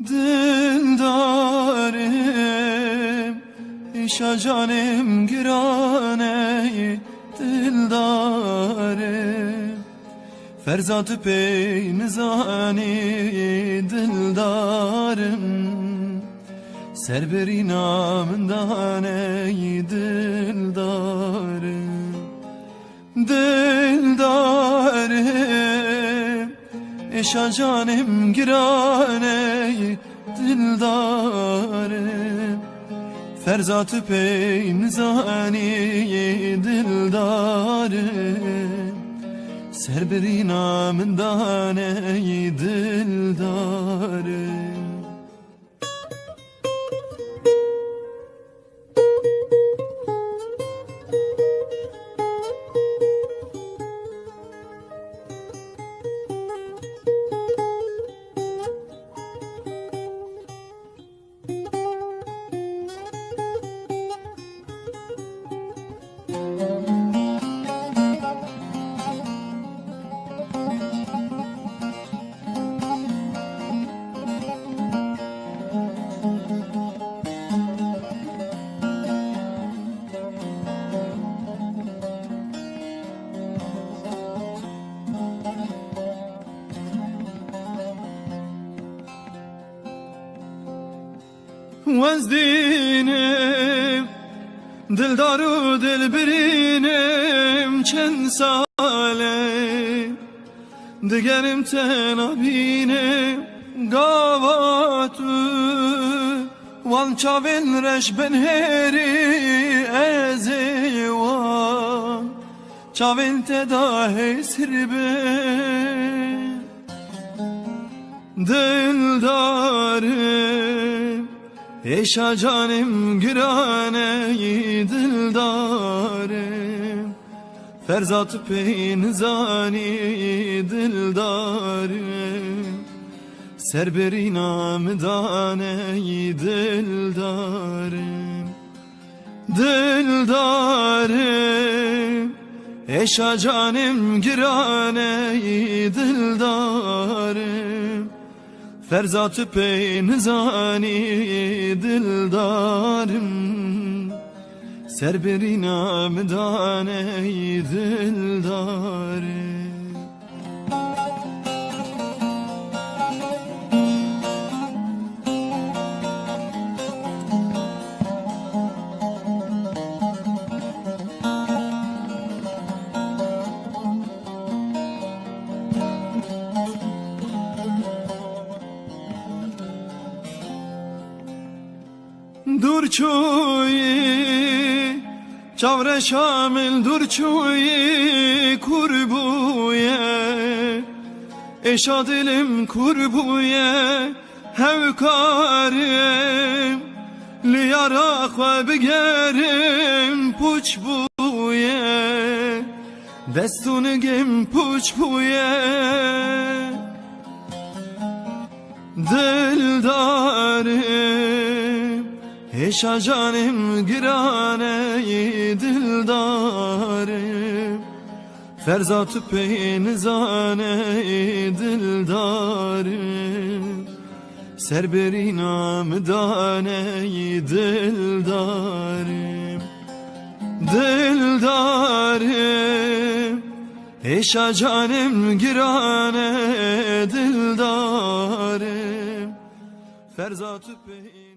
دلدارم ایشا جانم گرانه دلدارم فرزاد پی نزانی دلدارم سر بری نام دانه دلدارم دلدارم ایشا جانم گرانه دلدارم فرزاد پی نزانی دلدارم سر بری نام دانه دلدارم وزدینم دلدار و دلبرینم چند ساله دگرم تنابینم گاواتو وان چاوین رش بنهری ازیوان چاوین تداهی سربن دلدارم ایشا جانم گرانه دلدارم فرزاد پی نزانی دلدارم سر بری نام دانه دلدارم دلدارم ایشا جانم گرانه دلدارم فرزاد پی نزانی دلدارم سر بری نام دانه دلدارم دور چوی چاور شامل دور چوی کربویه ایشا دلم کربویه هوکارم لیارا خواه بگرم پوچ بویه دستونگم پوچ بویه دلدارم ایشا جانم گرانه دلدارم فرزاد پی نزانه دلدارم سر بری نام دانه دلدارم دلدارم ایشا جانم گرانه دلدارم فرزاد پی